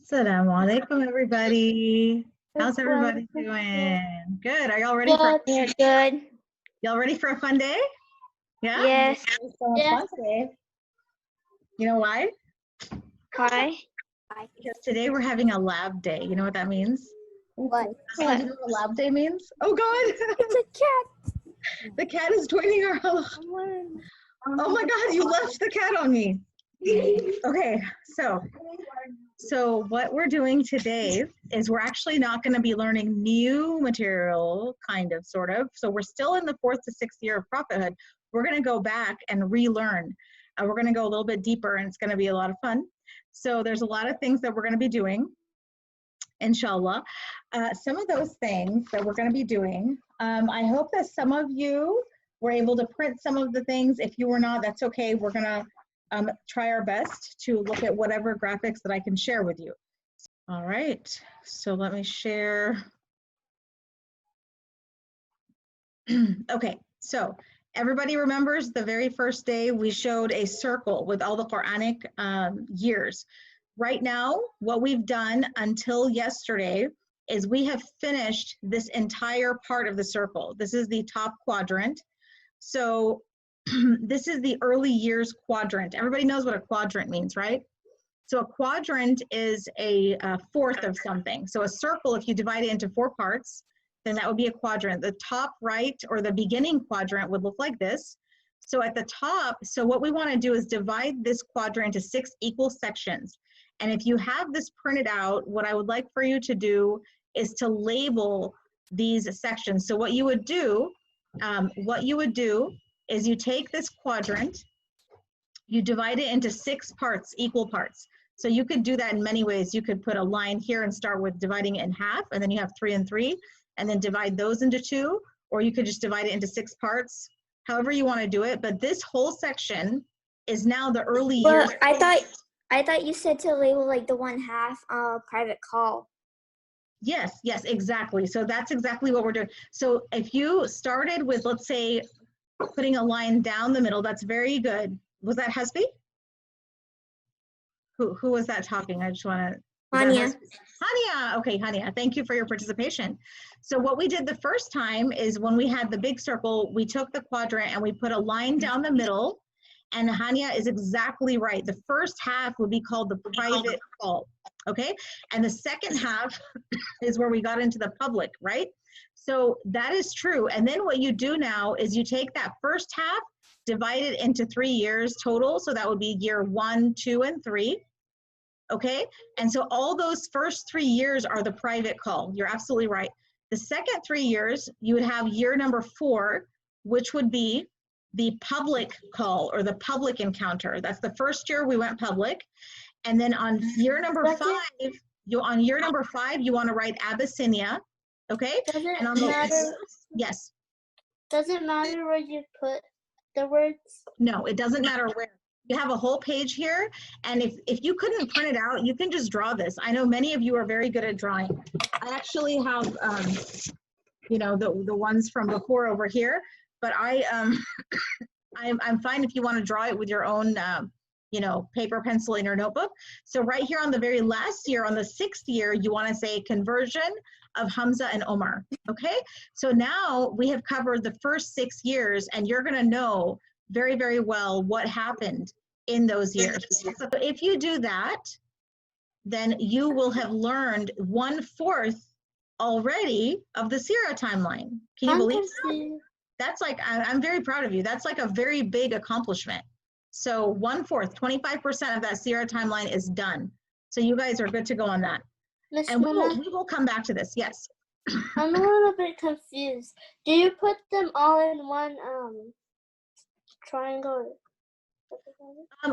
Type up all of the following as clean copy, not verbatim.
Assalamu alaikum, everybody. How's everybody doing? Good. Are y'all ready for? Good. Y'all ready for a fun day? Yeah. Yes. So much fun today. You know why? Why? Because today we're having a lab day. You know what that means? What? Do you know what lab day means? Oh God! It's a cat. The cat is joining our house. Oh my God! You left the cat on me. Okay, so what we're doing today is we're actually not going to be learning new material, kind of, sort of. So we're still in the 4th to 6th year of prophethood. We're going to go back and relearn. We're going to go a little bit deeper, and it's going to be a lot of fun. So there's a lot of things that we're going to be doing, inshallah. Some of those things that we're going to be doing, I hope that some of you were able to print some of the things. If you were not, that's okay. We're going to try our best to look at whatever graphics that I can share with you. All right, so let me share. Okay, so everybody remembers the very first day we showed a circle with all the Quranic years. Right now, what we've done until yesterday is we have finished this entire part of the circle. This is the top quadrant. So this is the early years quadrant. Everybody knows what a quadrant means, right? So a quadrant is a fourth of something. So a circle, if you divide it into 4 parts, then that would be a quadrant. The top right or the beginning quadrant would look like this. So at the top, so what we want to do is divide this quadrant into 6 equal sections. And if you have this printed out, what I would like for you to do is to label these sections. So what you would do is you take this quadrant, you divide it into 6 parts, equal parts. So you could do that in many ways. You could put a line here and start with dividing it in half, and then you have 3 and 3, and then divide those into 2, or you could just divide it into 6 parts, however you want to do it. But this whole section is now the early years. I thought you said to label like the 1/2 private call. Yes, exactly. So that's exactly what we're doing. So if you started with, let's say, putting a line down the middle, that's very good. Was that Husby? Who was that talking? I just want to. Hania. Hania. Okay, Hania, thank you for your participation. So what we did the first time is when we had the big circle, we took the quadrant and we put a line down the middle, and Hania is exactly right. The first half would be called the private call, okay? And the second half is where we got into the public, right? So that is true. And then what you do now is you take that first half, divide it into 3 years total. So that would be year 1, 2, and 3. Okay. And so all those first 3 years are the private call. You're absolutely right. The second 3 years, you would have year number 4, which would be the public call or the public encounter. That's the first year we went public. And then on year number 5, you want to write Abyssinia. Okay. Does it matter? Yes. Does it matter where you put the words? No, it doesn't matter where. You have a whole page here, and if you couldn't print it out, you can just draw this. I know many of you are very good at drawing. I actually have, you know, the ones from before over here, but I'm fine if you want to draw it with your own, you know, paper, pencil in your notebook. So right here on the very last year, on the 6th year, you want to say conversion of Hamza and Omar, okay? So now we have covered the first 6 years, and you're going to know very, very well what happened in those years. So if you do that, then you will have learned 1/4 already of the Sirah timeline. Can you believe that? That's like, I'm very proud of you. That's like a very big accomplishment. So 1/4, 25% of that Sirah timeline is done. So you guys are good to go on that. And we will come back to this, yes. I'm a little bit confused. Do you put them all in one triangle?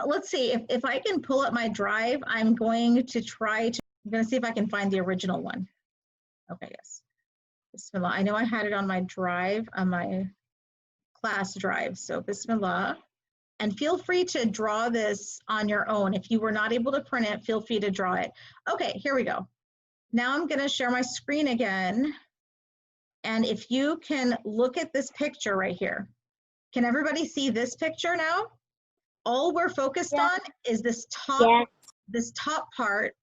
Let's see, if I can pull up my drive, I'm going to see if I can find the original one. Okay, yes. Bismillah. I know I had it on my drive, on my class drive. So Bismillah. And feel free to draw this on your own. If you were not able to print it, feel free to draw it. Okay, here we go. Now I'm going to share my screen again. And if you can look at this picture right here. Can everybody see this picture now? All we're focused on is this top this top part,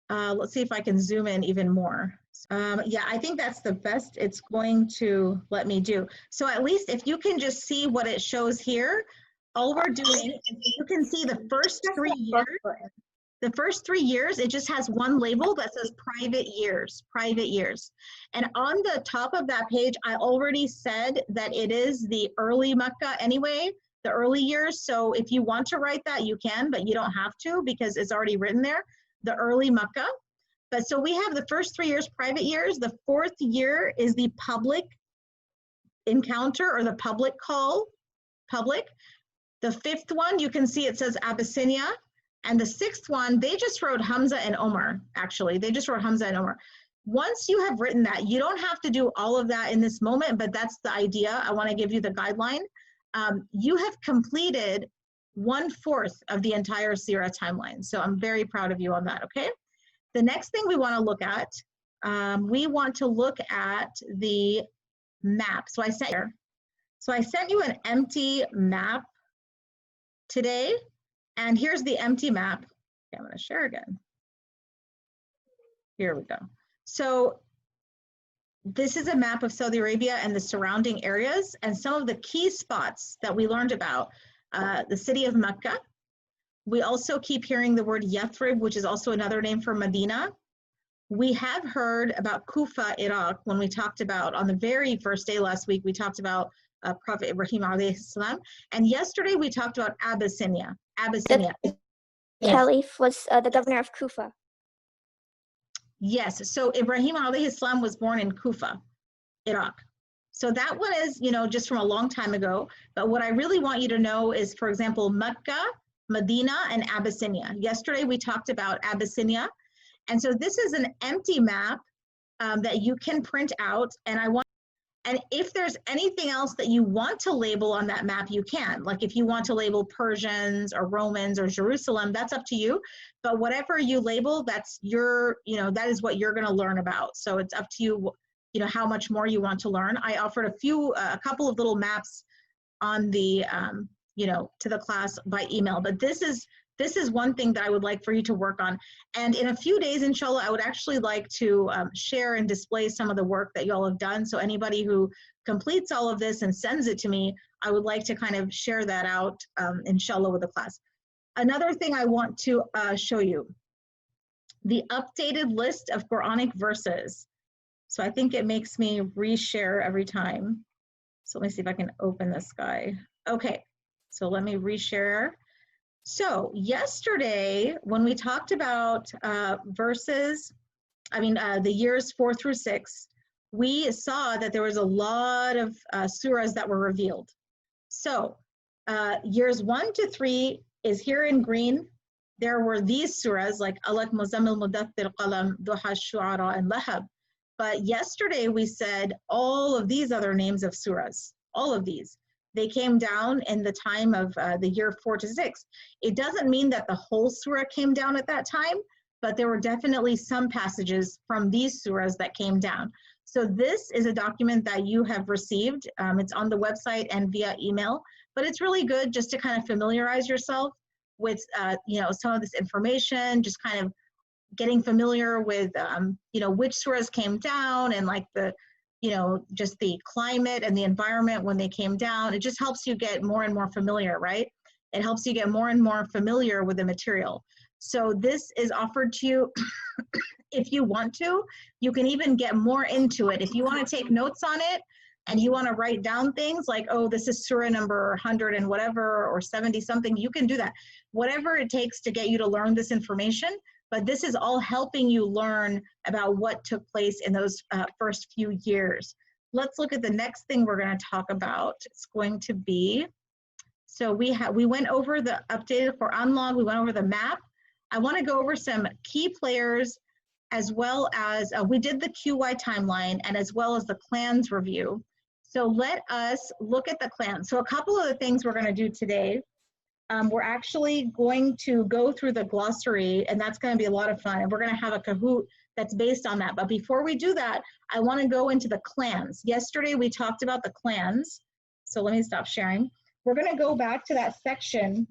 let's see if I can zoom in even more. Yeah, I think that's the best it's going to let me do. So at least if you can just see what it shows here, all we're doing is you can see the first 3 years. The first 3 years, it just has one label that says private years, private years. And on the top of that page, I already said that it is the early Makkah anyway, the early years. So if you want to write that, you can, but you don't have to because it's already written there, the early Makkah. But so we have the first 3 years, private years. The 4th year is the public encounter or the public call, public. The 5th one, you can see it says Abyssinia. And the 6th one, they just wrote Hamza and Omar, actually. They just wrote Hamza and Omar. Once you have written that, you don't have to do all of that in this moment, but that's the idea. I want to give you the guideline. You have completed 1/4 of the entire Sirah timeline. So I'm very proud of you on that, okay? The next thing we want to look at, the map. So I sent you an empty map today. And here's the empty map. Okay, I'm going to share again. Here we go. So this is a map of Saudi Arabia and the surrounding areas and some of the key spots that we learned about the city of Mecca. We also keep hearing the word Yathrib, which is also another name for Medina. We have heard about Kufa, Iraq, when we talked about, on the very first day last week, we talked about Prophet Ibrahim alayhi salam. And yesterday we talked about Abyssinia. Abyssinia. The Caliph was the governor of Kufa. Yes, so Ibrahim alayhi salam was born in Kufa, Iraq. So that one is, you know, just from a long time ago. But what I really want you to know is, for example, Mecca, Medina, and Abyssinia. Yesterday we talked about Abyssinia. And so this is an empty map that you can print out. And if there's anything else that you want to label on that map, you can. Like if you want to label Persians or Romans or Jerusalem, that's up to you. But whatever you label, that's your, you know, that is what you're going to learn about. So it's up to you, you know, how much more you want to learn. I offered a couple of little maps on the, you know, to the class by email. But this is one thing that I would like for you to work on. And in a few days, inshallah, I would actually like to share and display some of the work that y'all have done. So anybody who completes all of this and sends it to me, I would like to kind of share that out, inshallah, with the class. Another thing I want to show you, the updated list of Quranic verses. So I think it makes me reshare every time. So let me see if I can open this guy. Okay, so let me reshare. So yesterday, when we talked about the years 4 through 6, we saw that there was a lot of surahs that were revealed. So years 1 to 3 is here in green. There were these surahs like Alaq, Muzammil, Mudaththir, Qalam, Duha, Shu'ara, and Lahab. But yesterday we said all of these other names of surahs, all of these. They came down in the time of the year 4 to 6. It doesn't mean that the whole surah came down at that time, but there were definitely some passages from these surahs that came down. So this is a document that you have received. It's on the website and via email, but it's really good just to kind of familiarize yourself with you know, some of this information, just kind of getting familiar with you know, which surahs came down and like the, you know, just the climate and the environment when they came down. It just helps you get more and more familiar, right? It helps you get more and more familiar with the material. So this is offered to you if you want to. You can even get more into it. If you want to take notes on it and you want to write down things like, oh, this is surah number 100 and whatever, or 70 something, you can do that. Whatever it takes to get you to learn this information. But this is all helping you learn about what took place in those first few years. Let's look at the next thing we're going to talk about. It's going to be, so we went over the updated Quran log, we went over the map. I want to go over some key players as well as, we did the QY timeline and as well as the clans review. So let us look at the clans. So a couple of the things we're going to do today. We're actually going to go through the glossary, and that's going to be a lot of fun. And we're going to have a Kahoot that's based on that. But before we do that, I want to go into the clans. Yesterday, we talked about the clans. So let me stop sharing. We're going to go back to that section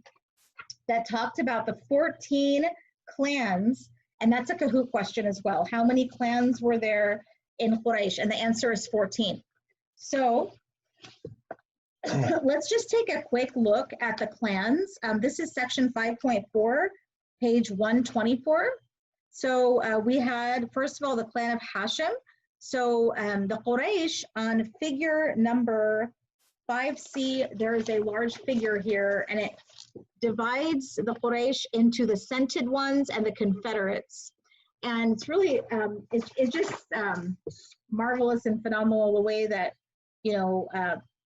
that talked about the 14 clans, and that's a Kahoot question as well. How many clans were there in Quraysh? And the answer is 14. So let's just take a quick look at the clans. This is section 5.4, page 124. So we had, first of all, the clan of Hashim. So the Quraysh, on figure number 5C, there is a large figure here, and it divides the Quraysh into the scented ones and the Confederates. And it's really, it's just marvelous and phenomenal the way that, you know,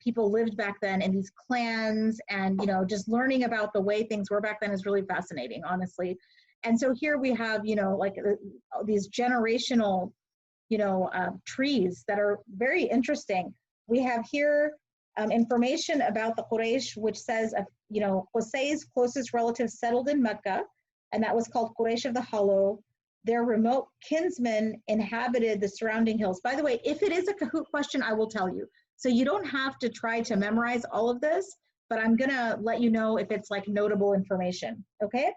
people lived back then in these clans, and, you know, just learning about the way things were back then is really fascinating, honestly. And so here we have, you know, like these generational, you know, trees that are very interesting. We have here information about the Quraysh, which says, you know, Qusay's closest relatives settled in Mecca, and that was called Quraysh of the Hollow. Their remote kinsmen inhabited the surrounding hills. By the way, if it is a Kahoot question, I will tell you. So you don't have to try to memorize all of this, but I'm gonna let you know if it's like notable information, okay?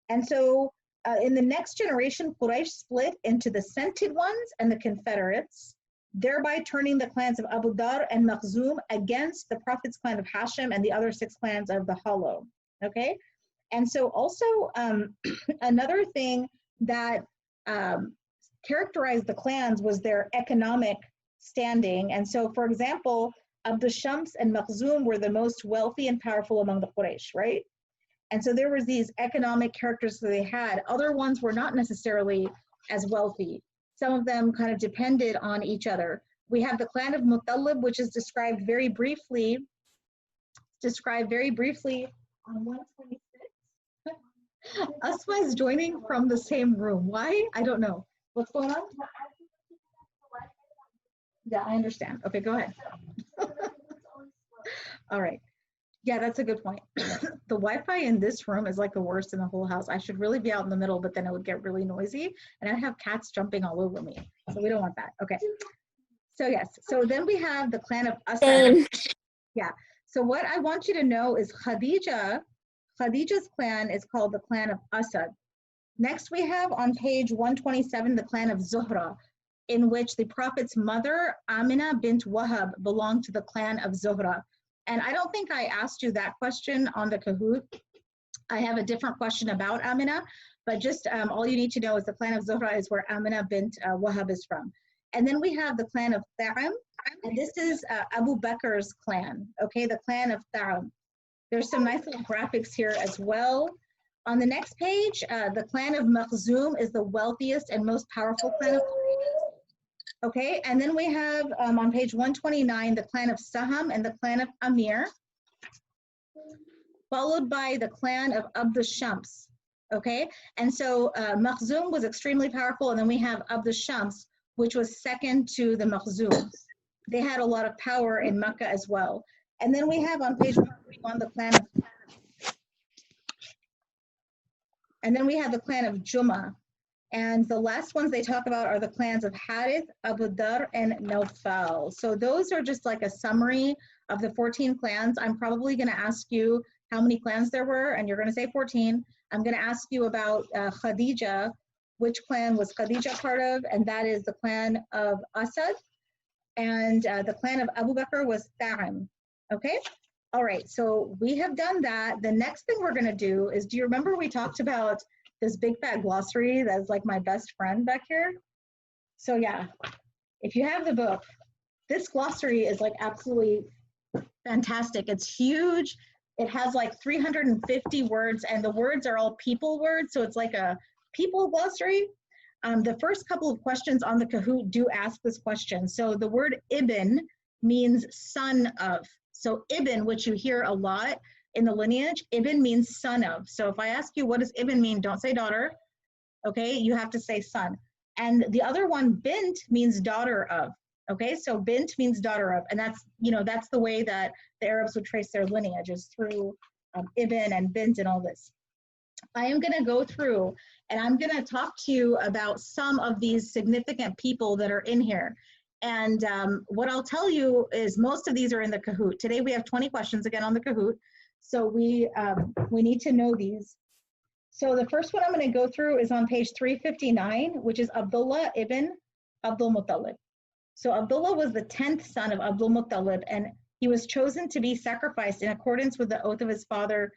And so in the next generation, Quraysh split into the scented ones and the Confederates, thereby turning the clans of Abu Dar and Makhzum against the Prophet's clan of Hashim and the other 6 clans of the Hollow, okay? And so also another thing that characterized the clans was their economic standing. And so, for example, Abd Shams and Makhzum were the most wealthy and powerful among the Quraysh, right? And so there was these economic characters that they had. Other ones were not necessarily as wealthy. Some of them kind of depended on each other. We have the clan of Muttalib, which is described very briefly on 126. Asma is joining from the same room. Why? I don't know. What's going on? Yeah, I understand. Okay, go ahead. All right. Yeah, that's a good point. The Wi-Fi in this room is like the worst in the whole house. I should really be out in the middle, but then it would get really noisy, and I'd have cats jumping all over me. So we don't want that. Okay. So yes. So then we have the clan of Asad. Yeah. So what I want you to know is Khadija's clan is called the clan of Asad. Next, we have on page 127 the clan of Zuhra, in which the Prophet's mother, Amina bint Wahab, belonged to the clan of Zuhra. And I don't think I asked you that question on the Kahoot. I have a different question about Amina, but just all you need to know is the clan of Zuhra is where Amina bint Wahab is from. And then we have the clan of Ta'am, and this is Abu Bakr's clan, okay, the clan of Ta'am. There's some nice little graphics here as well. On the next page, the clan of Makhzum is the wealthiest and most powerful clan of okay, and then we have on page 129, the clan of Saham and the clan of Amir, followed by the clan of Abd Shams, okay? And so Makhzum was extremely powerful, and then we have Abd Shams, which was second to the Makhzums. They had a lot of power in Mecca as well. And then we have on page 131 the clan of, and then we have the clan of Juma. And the last ones they talk about are the clans of Harith, Abu Dar, and Nawfal. So those are just like a summary of the 14 clans. I'm probably going to ask you how many clans there were, and you're going to say 14. I'm going to ask you about Khadija, which clan was Khadija part of, and that is the clan of Asad. And the clan of Abu Bakr was Ta'am. Okay? All right, so we have done that. The next thing we're going to do is, do you remember we talked about this big fat glossary that's like my best friend back here? So yeah, if you have the book, this glossary is like absolutely fantastic. It's huge. It has like 350 words, and the words are all people words, so it's like a people glossary. The first couple of questions on the Kahoot do ask this question. So the word ibn means son of. So ibn, which you hear a lot in the lineage, ibn means son of. So if I ask you what does ibn mean, don't say daughter, okay? You have to say son. And the other one, bint, means daughter of, okay? So bint means daughter of, and that's, you know, that's the way that the Arabs would trace their lineage, is through ibn and bint and all this. I am gonna go through and I'm gonna talk to you about some of these significant people that are in here. And what I'll tell you is most of these are in the Kahoot. Today we have 20 questions again on the Kahoot. So we need to know these. So the first one I'm going to go through is on page 359, which is Abdullah ibn Abdul Muttalib. So Abdullah was the 10th son of Abdul Muttalib, and he was chosen to be sacrificed in accordance with the oath of his father,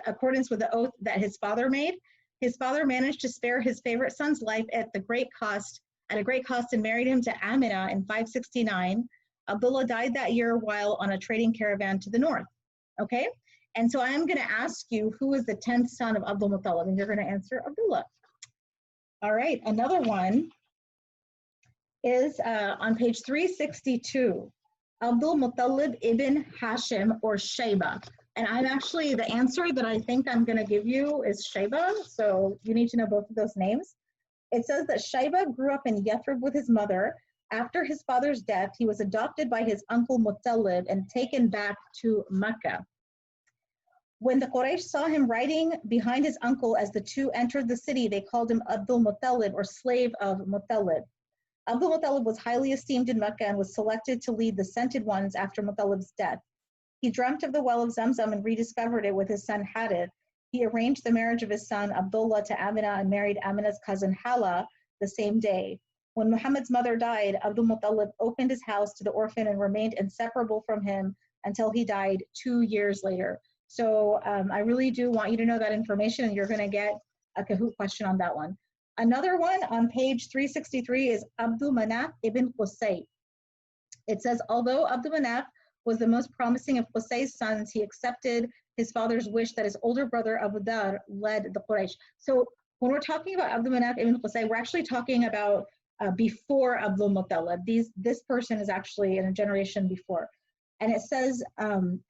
accordance with the oath that his father made. His father managed to spare his favorite son's life at a great cost, and married him to Amina in 569. Abdullah died that year while on a trading caravan to the north. Okay, and so I am going to ask you, who is the 10th son of Abdul Muttalib? And you're going to answer Abdullah. All right, another one is on page 362, Abdul Muttalib ibn Hashim or Shayba. And I'm actually, the answer that I think I'm going to give you is Shayba. So you need to know both of those names. It says that Shayba grew up in Yathrib with his mother. After his father's death, he was adopted by his uncle Muttalib and taken back to Mecca. When the Quraysh saw him riding behind his uncle as the two entered the city, they called him Abdul Muttalib, or slave of Muttalib. Abdul Muttalib was highly esteemed in Mecca and was selected to lead the Scented Ones after Muttalib's death. He dreamt of the well of Zamzam and rediscovered it with his son Hadith. He arranged the marriage of his son Abdullah to Amina and married Amina's cousin Hala the same day. When Muhammad's mother died, Abdul Muttalib opened his house to the orphan and remained inseparable from him until he died 2 years later. So I really do want you to know that information, and you're going to get a Kahoot question on that one. Another one on page 363 is Abdul Manaf ibn Qusay. It says, although Abdul Manaf was the most promising of Qusay's sons, he accepted his father's wish that his older brother Abu Dar led the Quraysh. So when we're talking about Abdul Manaf ibn Qusay, we're actually talking about before Abdul Muttalib. This person is actually in a generation before. And it says,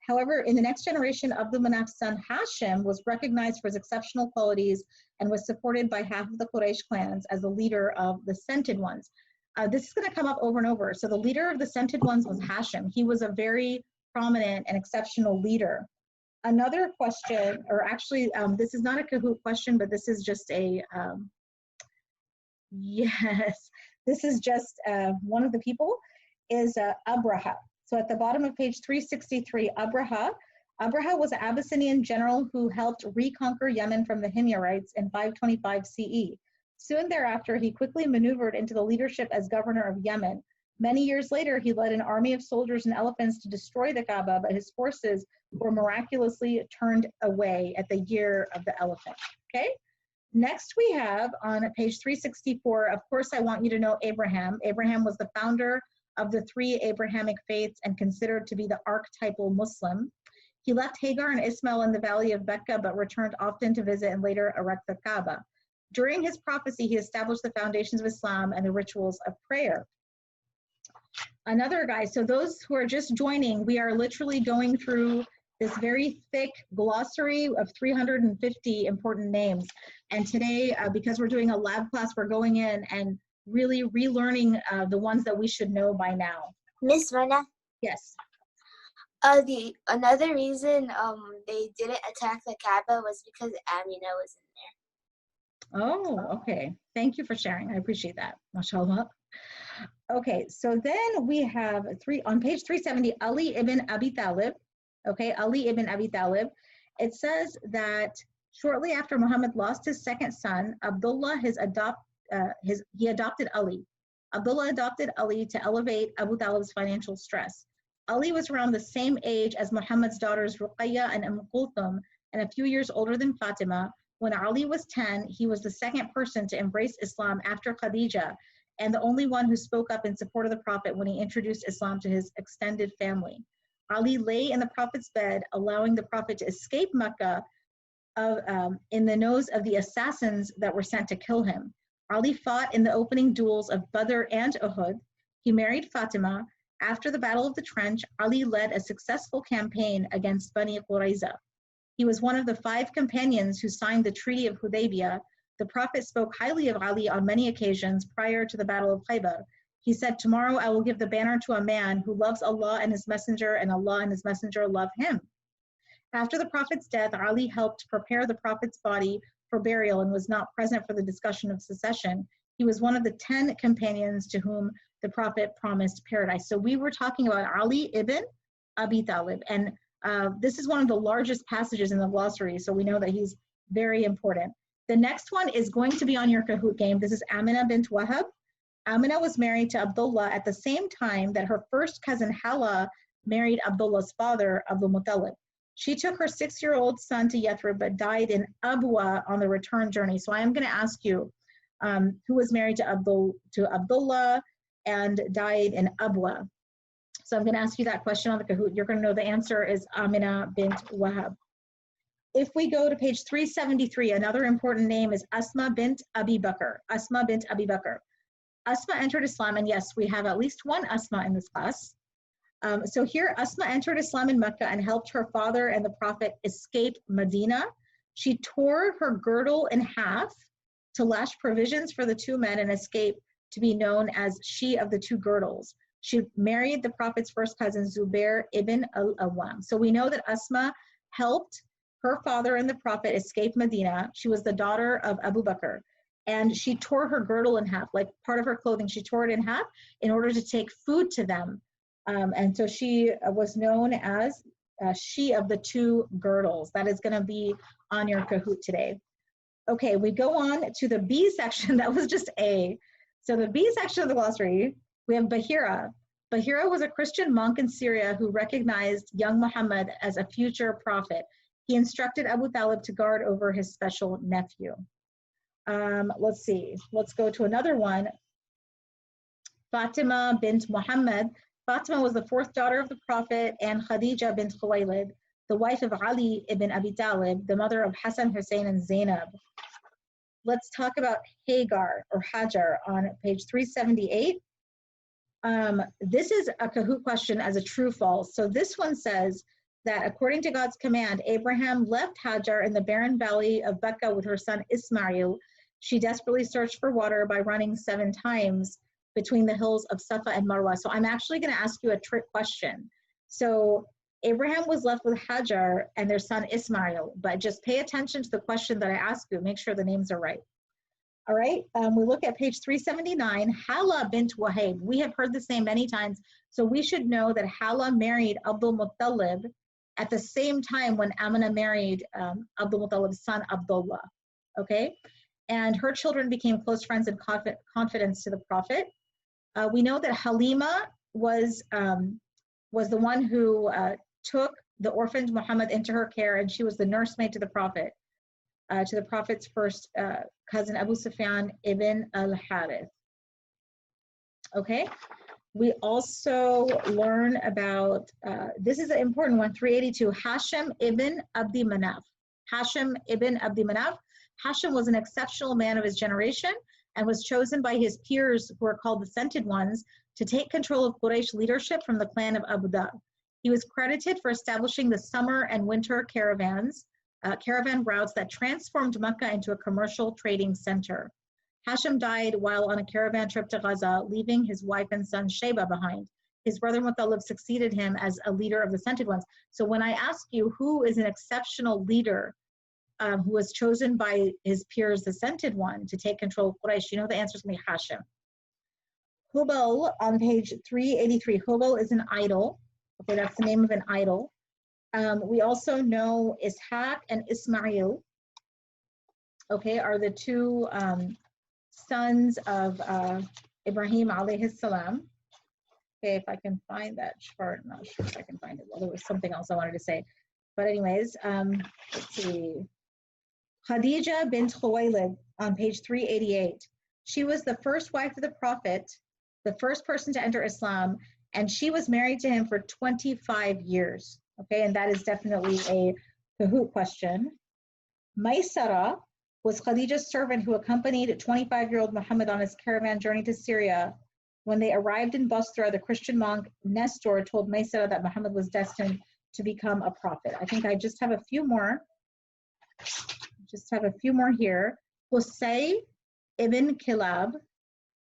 however, in the next generation, Abdul Manaf's son Hashim was recognized for his exceptional qualities and was supported by half of the Quraysh clans as the leader of the Scented Ones. This is going to come up over and over. So the leader of the Scented Ones was Hashim. He was a very prominent and exceptional leader. Another question, or actually, this is not a Kahoot question, but this is just a, yes, this is just one of the people, is Abraha. So at the bottom of page 363, Abraha was an Abyssinian general who helped reconquer Yemen from the Himyarites in 525 CE. Soon thereafter, he quickly maneuvered into the leadership as governor of Yemen. Many years later, he led an army of soldiers and elephants to destroy the Kaaba, but his forces were miraculously turned away at the year of the elephant. Okay? Next we have on page 364, of course, I want you to know Abraham. Abraham was the founder of the 3 Abrahamic faiths and considered to be the archetypal Muslim. He left Hagar and Ismail in the valley of Becca, but returned often to visit and later erect the Kaaba. During his prophecy, he established the foundations of Islam and the rituals of prayer. Another guy, so those who are just joining, we are literally going through this very thick glossary of 350 important names. And today, because we're doing a lab class, we're going in and really relearning the ones that we should know by now. Miss Rana? Yes. Another reason they didn't attack the Kaaba was because Amina was in there. Oh, okay. Thank you for sharing. I appreciate that. MashaAllah. Okay, so then we have on page 370, Ali ibn Abi Talib. Okay, Ali ibn Abi Talib. It says that shortly after Muhammad lost his second son, Abdullah, he adopted Ali. Abdullah adopted Ali to elevate Abu Talib's financial stress. Ali was around the same age as Muhammad's daughters Ruqayya and Kulthum, and a few years older than Fatima. When Ali was 10, he was the second person to embrace Islam after Khadija, and the only one who spoke up in support of the Prophet when he introduced Islam to his extended family. Ali lay in the Prophet's bed, allowing the Prophet to escape Mecca in the nose of the assassins that were sent to kill him. Ali fought in the opening duels of Badr and Uhud. He married Fatima. After the Battle of the Trench, Ali led a successful campaign against Bani Qurayza. He was one of the 5 companions who signed the Treaty of Hudaybiyah. The Prophet spoke highly of Ali on many occasions prior to the Battle of Khaybar. He said, "Tomorrow I will give the banner to a man who loves Allah and His Messenger, and Allah and His Messenger love him." After the Prophet's death, Ali helped prepare the Prophet's body for burial and was not present for the discussion of secession. He was one of the 10 companions to whom the Prophet promised paradise. So we were talking about Ali ibn Abi Talib, and This is one of the largest passages in the glossary, so we know that he's very important. The next one is going to be on your Kahoot game. This is Amina bint Wahab. Amina was married to Abdullah at the same time that her first cousin Hala married Abdullah's father, Abdul Muttalib. She took her 6-year-old son to Yathrib but died in Abwa on the return journey. So I am going to ask you, who was married to Abdullah and died in Abwa? So I'm going to ask you that question on the Kahoot. You're going to know the answer is Amina bint Wahab. If we go to page 373, another important name is Asma bint Abi Bakr. Asma bint Abi Bakr. Asma entered Islam, and yes, we have at least one Asma in this class. So here, Asma entered Islam in Mecca and helped her father and the Prophet escape Medina. She tore her girdle in half to lash provisions for the two men and escape to be known as she of the two girdles. She married the Prophet's first cousin, Zubair ibn al-Awwam. So we know that Asma helped her father and the Prophet escape Medina. She was the daughter of Abu Bakr. And she tore her girdle in half, like part of her clothing. She tore it in half in order to take food to them. And so she was known as she of the two girdles. That is going to be on your Kahoot today. Okay, we go on to the B section. That was just A. So the B section of the glossary, we have Bahira. Bahira was a Christian monk in Syria who recognized young Muhammad as a future prophet. He instructed Abu Talib to guard over his special nephew. Let's see. Let's go to another one. Fatima bint Muhammad. Fatima was the fourth daughter of the Prophet and Khadija bint Khuwaylid, the wife of Ali ibn Abi Talib, the mother of Hassan, Hussein, and Zainab. Let's talk about Hagar or Hajar on page 378. This is a Kahoot question as a true-false. So this one says that according to God's command, Abraham left Hajar in the barren valley of Becca with her son Ismail. She desperately searched for water by running 7 times between the hills of Safa and Marwa. So I'm actually going to ask you a trick question. So Abraham was left with Hajar and their son Ismail, but just pay attention to the question that I ask you. Make sure the names are right. All right, we look at page 379, Hala bint Wahab. We have heard this name many times, so we should know that Hala married Abdul Muttalib at the same time when Amina married Abdul Muttalib's son Abdullah, okay? And her children became close friends and confidants to the Prophet. We know that Halima was the one who took the orphaned Muhammad into her care, and she was the nursemaid to the Prophet's first cousin, Abu Sufyan ibn al-Harith. Okay, we also learn about, this is an important one, 382, Hashim ibn Abdi Manaf. Hashim ibn Abdi Manaf. Hashim was an exceptional man of his generation and was chosen by his peers, who are called the Scented Ones, to take control of Quraysh leadership from the clan of Abu Dhab. He was credited for establishing the summer and winter caravan routes that transformed Mecca into a commercial trading center. Hashim died while on a caravan trip to Gaza, leaving his wife and son Shayba behind. His brother Muttalib succeeded him as a leader of the Scented Ones. So when I ask you who is an exceptional leader who was chosen by his peers, the Scented One, to take control of Quraysh, you know the answer is going to be Hashim. Hubal on page 383. Hubal is an idol. Okay, that's the name of an idol. We also know Ishaq and Ismail, okay, are the two sons of Ibrahim alayhi salam. Okay, if I can find that chart, I'm not sure if I can find it. Well, there was something else I wanted to say. But anyways, let's see. Khadija bint Khuwaylid on page 388. She was the first wife of the Prophet, the first person to enter Islam, and she was married to him for 25 years. Okay, and that is definitely a Kahoot question. Maysara was Khadija's servant who accompanied 25-year-old Muhammad on his caravan journey to Syria. When they arrived in Basra, the Christian monk Nestor told Maysara that Muhammad was destined to become a prophet. I think I just have a few more. Here. Qusay ibn Kilab.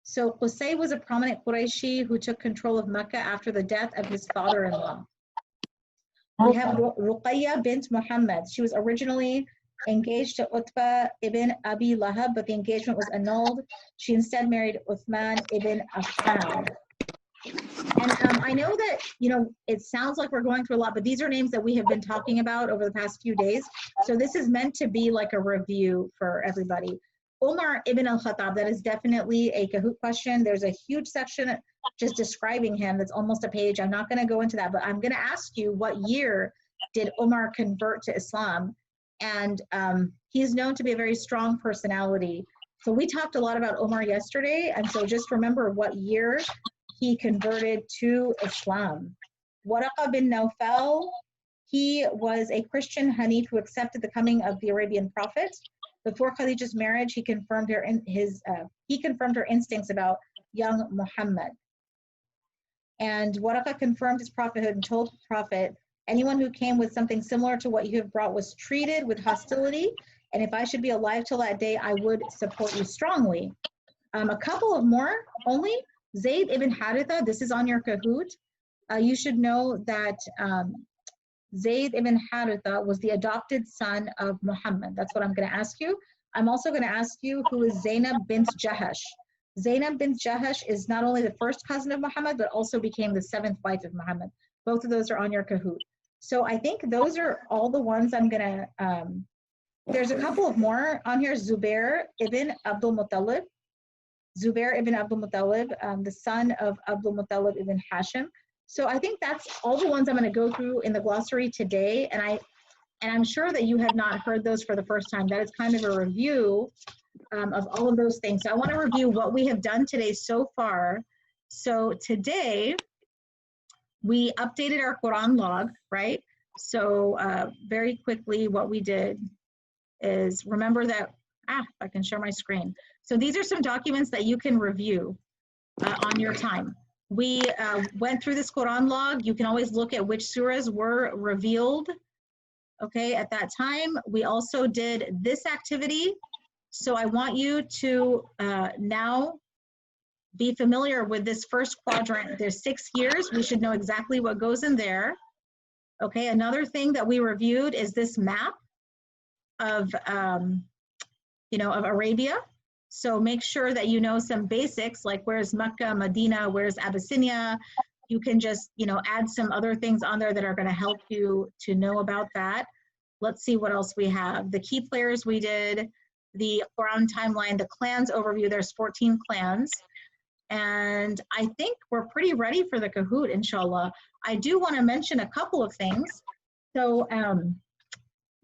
So Qusay was a prominent Qurayshi who took control of Mecca after the death of his father-in-law. We have Ruqayya bint Muhammad. She was originally engaged to Utbah ibn Abi Lahab, but the engagement was annulled. She instead married Uthman ibn Affan. And I know that, you know, it sounds like we're going through a lot, but these are names that we have been talking about over the past few days. So this is meant to be like a review for everybody. Umar ibn al-Khattab, that is definitely a Kahoot question. There's a huge section just describing him that's almost a page. I'm not going to go into that, but I'm going to ask you, what year did Umar convert to Islam? And he's known to be a very strong personality. So we talked a lot about Umar yesterday, and so just remember what year he converted to Islam. Waraqa bin Nawfal, he was a Christian Hanif who accepted the coming of the Arabian prophet. Before Khadija's marriage, he confirmed her instincts about young Muhammad. And Waraqa confirmed his prophethood and told the prophet, anyone who came with something similar to what you have brought was treated with hostility, and if I should be alive till that day, I would support you strongly. A couple of more only. Zayd ibn Haritha, this is on your Kahoot. You should know that Zayd ibn Haritha was the adopted son of Muhammad. That's what I'm going to ask you. I'm also going to ask you, who is Zainab bint Jahash? Zainab bint Jahash is not only the first cousin of Muhammad, but also became the 7th wife of Muhammad. Both of those are on your Kahoot. So I think those are all the ones I'm going to, there's a couple of more on here. Zubair ibn Abdul Muttalib. Zubair ibn Abdul Muttalib, the son of Abdul Muttalib ibn Hashim. So I think that's all the ones I'm going to go through in the glossary today. And I'm sure that you have not heard those for the first time. That is kind of a review of all of those things. So I want to review what we have done today so far. So today, we updated our Quran log, right? So very quickly, what we did is, remember that, I can share my screen. So these are some documents that you can review on your time. We went through this Quran log. You can always look at which surahs were revealed, okay, at that time. We also did this activity. So I want you to now be familiar with this first quadrant. There's 6 years. We should know exactly what goes in there. Okay, another thing that we reviewed is this map of, you know, of Arabia. So make sure that you know some basics, like where's Mecca, Medina, where's Abyssinia. You can just, you know, add some other things on there that are going to help you to know about that. Let's see what else we have. The key players we did, the Quran timeline, the clans overview. There's 14 clans. And I think we're pretty ready for the Kahoot, inshallah. I do want to mention a couple of things. So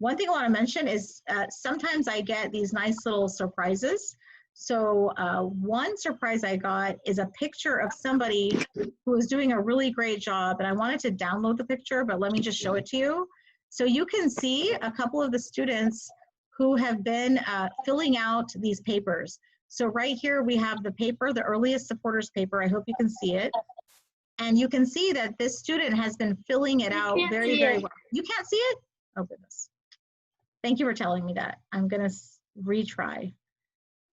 one thing I want to mention is sometimes I get these nice little surprises. So one surprise I got is a picture of somebody who was doing a really great job, and I wanted to download the picture, but let me just show it to you. So you can see a couple of the students who have been filling out these papers. So right here we have the paper, the earliest supporters paper. I hope you can see it. And you can see that this student has been filling it out very, very well. You can't see it? Oh goodness. Thank you for telling me that. I'm gonna retry.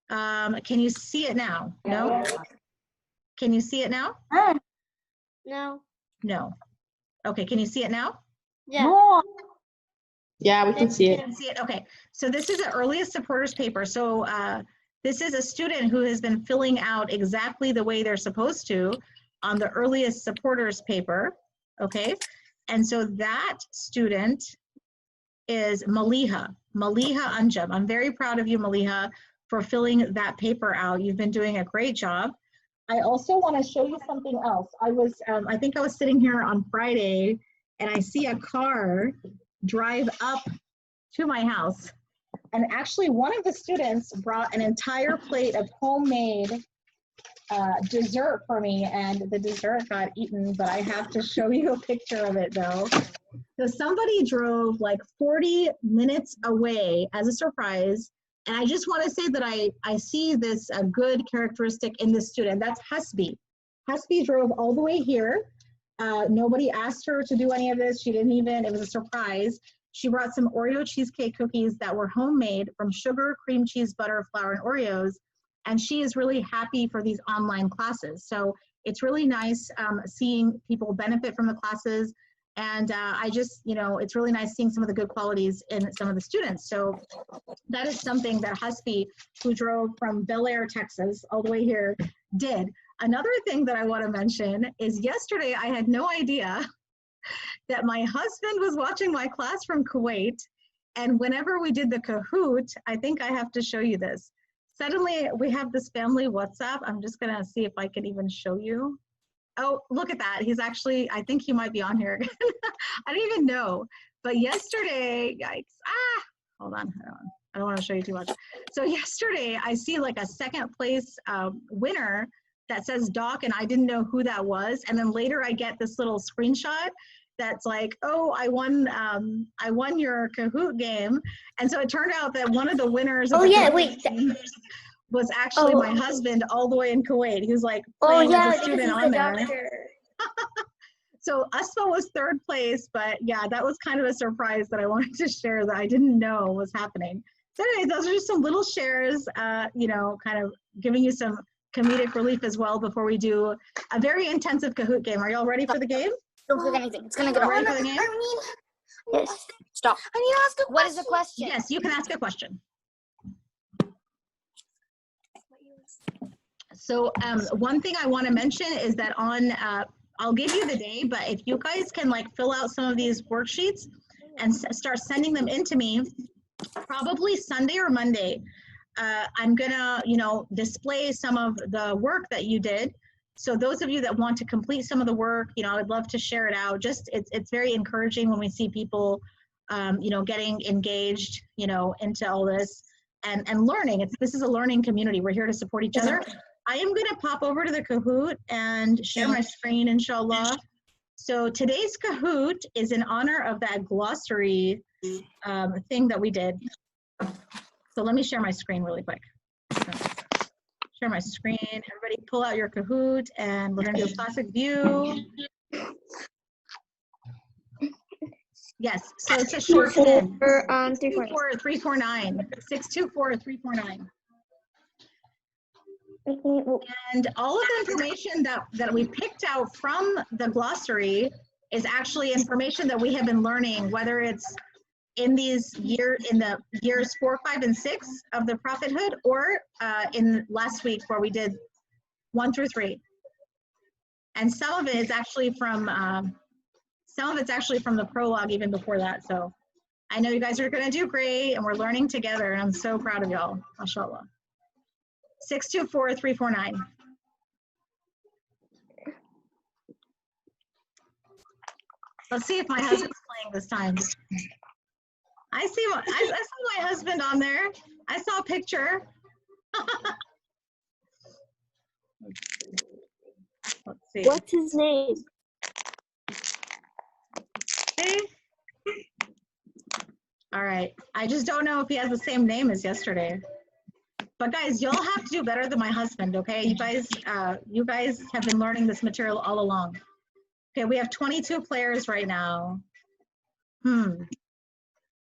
Can you see it now? No? Can you see it now? No. No. Okay, can you see it now? Yeah. Yeah, we can see You it. can see it, okay. So this is the earliest supporters paper. So this is a student who has been filling out exactly the way they're supposed to on the earliest supporters paper, okay? And so that student is Maliha Anjab. I'm very proud of you, Maliha, for filling that paper out. You've been doing a great job. I also want to show you something else. I think I was sitting here on Friday and I see a car drive up to my house. And actually one of the students brought an entire plate of homemade dessert for me, and the dessert got eaten, but I have to show you a picture of it though. So somebody drove like 40 minutes away as a surprise. And I just want to say that I see this good characteristic in this student. That's Hasbi. Hasbi drove all the way here. Nobody asked her to do any of this. She didn't even, it was a surprise. She brought some Oreo cheesecake cookies that were homemade from sugar, cream cheese, butter, flour, and Oreos. And she is really happy for these online classes. So it's really nice seeing people benefit from the classes. And I just, you know, it's really nice seeing some of the good qualities in some of the students. So that is something that Husby, who drove from Bel Air, Texas, all the way here, did. another thing that I want to mention is yesterday I had no idea that my husband was watching my class from Kuwait. And whenever we did the Kahoot, I think I have to show you this. Suddenly we have this family WhatsApp. I'm just gonna see if I can even show you. Oh, look at that. He's actually, I think he might be on here. I don't even know. But yesterday, yikes, hold on. I don't want to show you too much. So yesterday I see like a second place winner that says Doc, and I didn't know who that was. And then later I get this little screenshot that's like, oh, I won your Kahoot game. And so it turned out that one of the winners of the Kahoot game was actually my husband all the way in Kuwait. He was like playing as a student on there. So Asma was third place, but yeah, that was kind of a surprise that I wanted to share that I didn't know was happening. So anyways, those are just some little shares, you know, kind of giving you some comedic relief as well before we do a very intensive Kahoot game. Are y'all ready for the game? Don't click anything. It's gonna get Ready for the game? Yes. Stop. I need to ask a question. What is the question? Yes, you can ask a question. So one thing I want to mention is that on, I'll give you the day, but if you guys can like fill out some of these worksheets and start sending them in to me, probably Sunday or Monday, I'm gonna, you know, display some of the work that you did. So those of you that want to complete some of the work, you know, I'd love to share it out. Just, it's very encouraging when we see people, you know, getting engaged, you know, into all this and learning. This is a learning community. We're here to support each other. I am gonna pop over to the Kahoot and share my screen, inshallah. So today's Kahoot is in honor of that glossary thing that we did. So let me share my screen really quick. Share my screen. Everybody pull out your Kahoot and we're gonna do a classic view. Yes, so it's a short spin. 624-349. 624-349. And all of the information that we picked out from the glossary is actually information that we have been learning, whether it's in the years 4, 5, and 6 of the prophethood, or in last week where we did 1 through 3. And some of it is actually from the prologue even before that. So I know you guys are gonna do great and we're learning together and I'm so proud of y'all, mashallah. 624-349. Let's see if my husband's playing this time. I saw my husband on there. I saw a picture. Let's see. What's his name? Okay. All right. I just don't know if he has the same name as yesterday. But guys, y'all have to do better than my husband, okay? You guys have been learning this material all along. Okay, we have 22 players right now. Okay.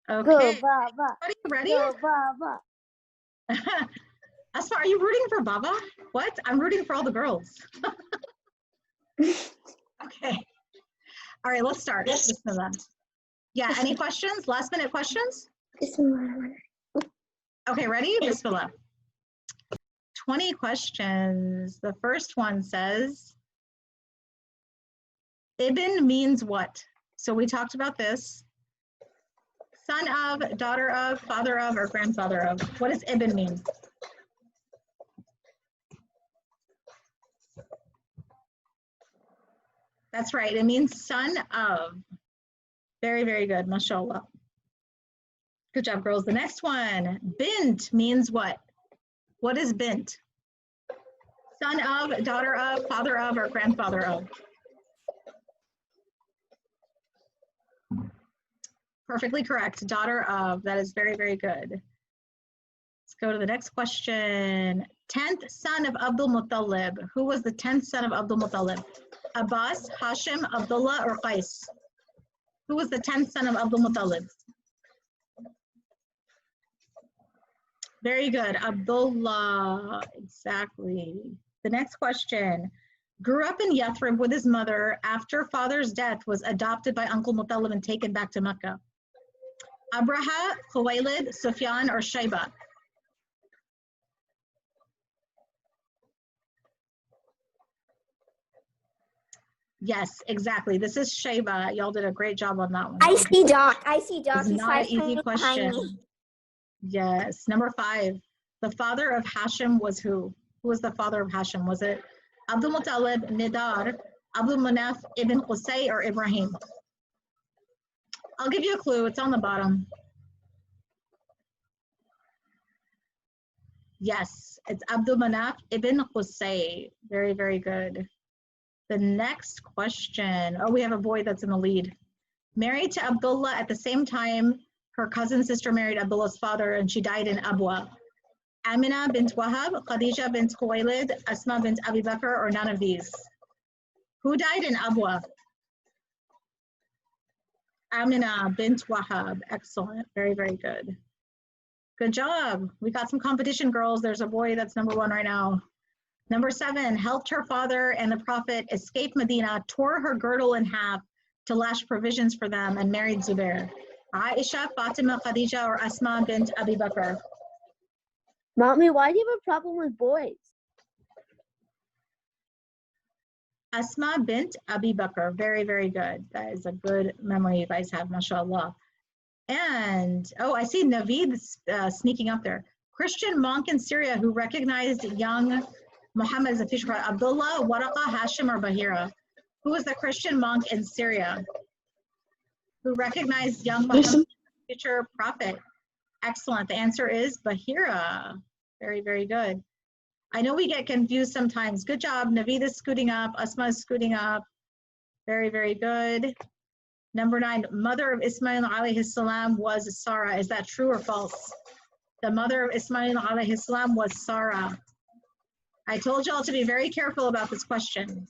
Go, Baba. Are you ready? Go, Baba. Asma, are you rooting for Baba? What? I'm rooting for all the girls. Okay. All right, let's start. Bismillah. Yeah, any questions? Last minute questions? Okay, ready? Bismillah. 20 questions. The first one says, Ibn means what? So we talked about this. Son of, daughter of, father of, or grandfather of. What does Ibn mean? That's right, it means son of. Very, very good, mashallah. Good job, girls. The next one, bint means what? What is bint? Son of, daughter of, father of, or grandfather of? Perfectly correct, daughter of. That is very, very good. Let's go to the next question. 10th son of Abdul Muttalib. Who was the 10th son of Abdul Muttalib? Abbas, Hashim, Abdullah, or Qais? Who was the 10th son of Abdul Muttalib? Very good, Abdullah, exactly. The next question. Grew up in Yathrib with his mother. After father's death, was adopted by Uncle Muttalib and taken back to Mecca. Abraha, Khuwaylid, Sufyan, or Shayba? Yes, exactly. This is Sheba. Y'all did a great job on that one. I see Doc. I see Doc. It's He's not an 5 easy seconds behind me. question. Yes. Number 5. The father of Hashem was who? Who was the father of Hashem? Was it Abdul Muttalib, Nidar, Abdul Manaf, Ibn Qusay, or Ibrahim? I'll give you a clue. It's on the bottom. Yes, it's Abdul Manaf ibn Qusay. Very, very good. The next question. Oh, we have a boy that's in the lead. Married to Abdullah at the same time, her cousin sister married Abdullah's father, and she died in Abwa. Amina bint Wahab, Khadija bint Khuwaylid, Asma bint Abi Bakr, or none of these? Who died in Abwa? Amina bint Wahab. Excellent. Very, very good. Good job. We got some competition, girls. There's a boy that's number 1 right now. Number 7, helped her father and the prophet escape Medina, tore her girdle in half to lash provisions for them, and married Zubair. Aisha, Fatima, Khadija, or Asma bint Abi Bakr? Mommy, why do you have a problem with boys? Asma bint Abi Bakr. Very, very good. That is a good memory you guys have, mashallah. And, oh, I see Naveed sneaking up there. Christian monk in Syria who recognized young Muhammad as a future prophet. Abdullah, Waraqa, Hashim, or Bahira? Who was the Christian monk in Syria who recognized young Muhammad as a future prophet? Excellent. The answer is Bahira. Very, very good. I know we get confused sometimes. Good job. Naveed is scooting up. Asma is scooting up. Very, very good. Number 9, mother of Ismail alayhi salam was Sarah. Is that true or false? The mother of Ismail alayhi salam was Sarah. I told y'all to be very careful about this question.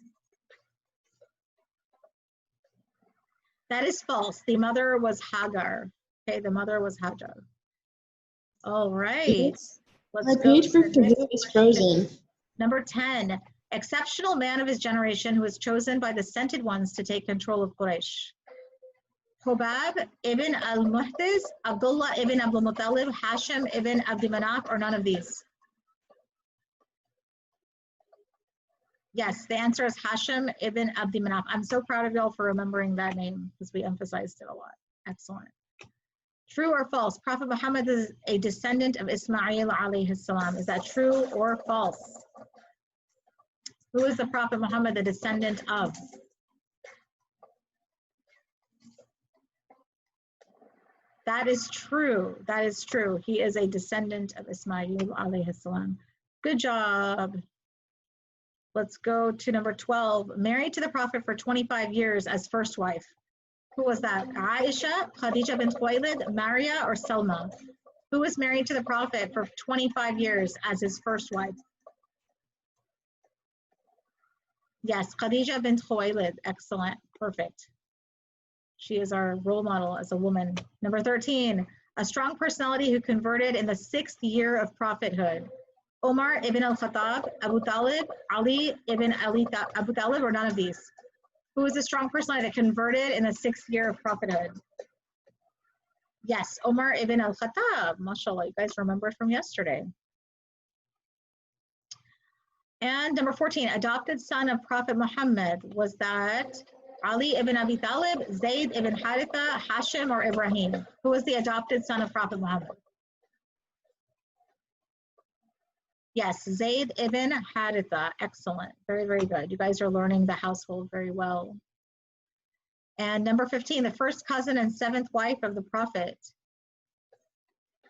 That is false. The mother was Hagar. Okay, the mother was Hagar. All right. My page for Purdue is frozen. Number 10, exceptional man of his generation who was chosen by the scented ones to take control of Quraysh. Hubab ibn al-Muhtiz, Abdullah ibn Abdul Muttalib, Hashim ibn Abdi Manaf, or none of these? Yes, the answer is Hashim ibn Abdi Manaf. I'm so proud of y'all for remembering that name because we emphasized it a lot. Excellent. True or false? Prophet Muhammad is a descendant of Ismail alayhi salam. Is that true or false? Who is the Prophet Muhammad the descendant of? That is true. That is true. He is a descendant of Ismail alayhi salam. Good job. Let's go to number 12. Married to the Prophet for 25 years as first wife. Who was that? Aisha, Khadija bint Khuwaylid, Maria, or Selma? Who was married to the Prophet for 25 years as his first wife? Yes, Khadija bint Khuwaylid. Excellent. Perfect. She is our role model as a woman. Number 13, a strong personality who converted in the 6th year of prophethood. Omar ibn al-Khattab, Abu Talib, Ali ibn Abu Talib, or none of these? Who is a strong personality that converted in the 6th year of prophethood? Yes, Omar ibn al-Khattab. MashaAllah, you guys remember from yesterday. And number 14, adopted son of Prophet Muhammad. Was that Ali ibn Abi Talib, Zayd ibn Haritha, Hashim, or Ibrahim? Who was the adopted son of Prophet Muhammad? Yes, Zayd ibn Haritha. Excellent. Very, very good. You guys are learning the household very well. And number 15, the first cousin and 7th wife of the Prophet.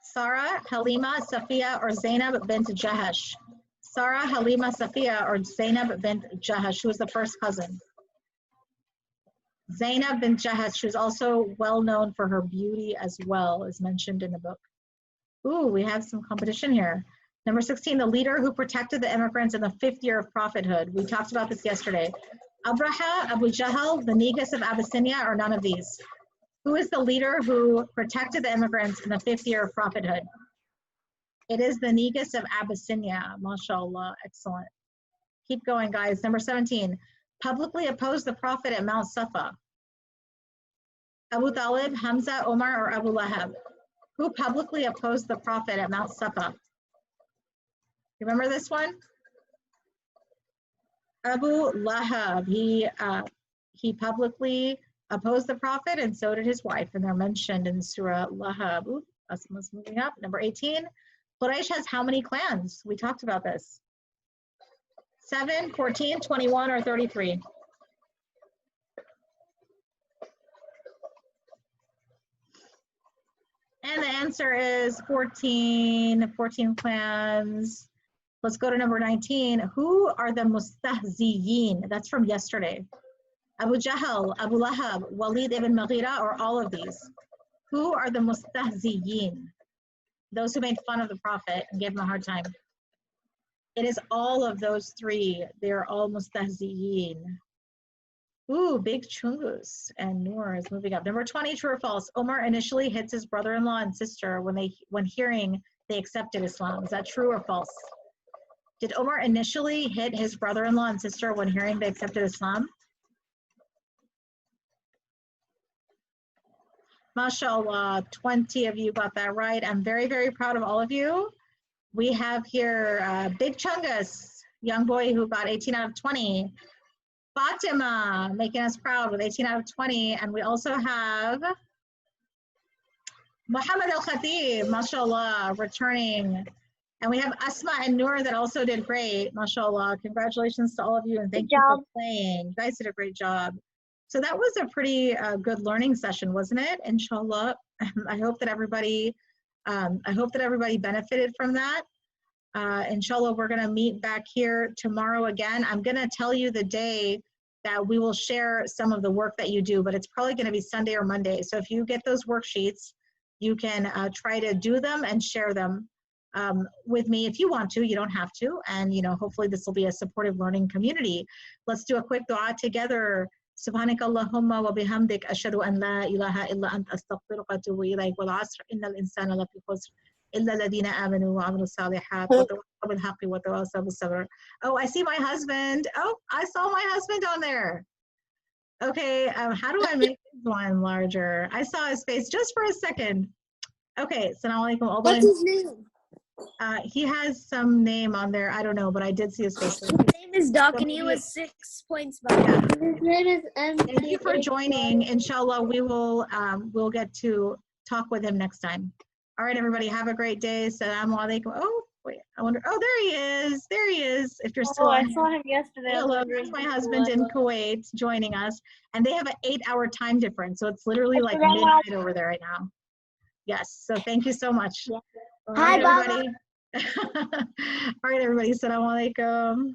Sarah, Halima, Safiya, or Zainab bint Jahash. Sarah, Halima, Safiya, or Zainab bint Jahash. Who was the first cousin? Zainab bint Jahash. She was also well known for her beauty as well, as mentioned in the book. Ooh, we have some competition here. Number 16, the leader who protected the immigrants in the 5th year of prophethood. We talked about this yesterday. Abraha, Abu Jahl, the Negus of Abyssinia, or none of these? Who is the leader who protected the immigrants in the 5th year of prophethood? It is the Negus of Abyssinia. MashaAllah. Excellent. Keep going, guys. Number 17, publicly opposed the Prophet at Mount Safa. Abu Talib, Hamza, Omar, or Abu Lahab? Who publicly opposed the Prophet at Mount Safa? Remember this one? Abu Lahab. He He publicly opposed the Prophet, and so did his wife, and they're mentioned in Surah Lahab. Ooh, Asma's moving up. Number 18. Quraysh has how many clans? We talked about this. 7, 14, 21, or 33? And the answer is 14 clans. Let's go to number 19. Who are the mustahziyin? That's from yesterday. Abu Jahl, Abu Lahab, Walid ibn Mughira, or all of these? Who are the mustahziyin? Those who made fun of the Prophet and gave him a hard time. It is all of those three. They're all mustahziyin. Ooh, big chungus. And Noor is moving up. Number 20, true or false? Omar initially hits his brother-in-law and sister when hearing they accepted Islam. Is that true or false? Did Omar initially hit his brother-in-law and sister when hearing they accepted Islam? MashaAllah, 20 of you got that right. I'm very, very proud of all of you. We have here Big Chungus, young boy who got 18 out of 20. Fatima, making us proud with 18 out of 20. And we also have Muhammad Al-Khatib, mashallah, returning. And we have Asma and Noor that also did great, mashallah. Congratulations to all of you, and thank you for playing. You guys did a great job. So that was a pretty good learning session, wasn't it? Inshallah. I hope that everybody benefited from that. Inshallah, we're going to meet back here tomorrow again. I'm going to tell you the day that we will share some of the work that you do, but it's probably going to be Sunday or Monday. So if you get those worksheets, you can try to do them and share them with me if you want to. You don't have to. And, you know, hopefully this will be a supportive learning community. Let's do a quick dua together. سبحانك اللهم وبحمدك أشهد أن لا إله إلا أنت أستغفرك وأتوب إليك والعصر إن الإنسان لفي خسر إلا الذين آمنوا وعملوا الصالحات وتواصوا بالحق وتواصوا بالصبر. Oh, I see my husband. Oh, I saw my husband on there. Okay, how do I make this one larger? I saw his face just for a second. Okay, Assalamu alaikum. What's his name? He has some name on there. I don't know, but I did see his face. His name is Doc, and he was 6 points behind. His name is Thank you for joining. Inshallah, we will we'll get to talk with him next time. All right, everybody, have a great day. Assalamu alaikum. Oh, wait, I wonder. Oh, there he is. There he is. If you're still on. I saw him yesterday. Hello, there's my husband in Kuwait joining us, and they have an 8-hour time difference, so it's literally like midnight over there right now. Yes, so thank you so much. Hi, everybody. All right, everybody. Assalamu alaikum.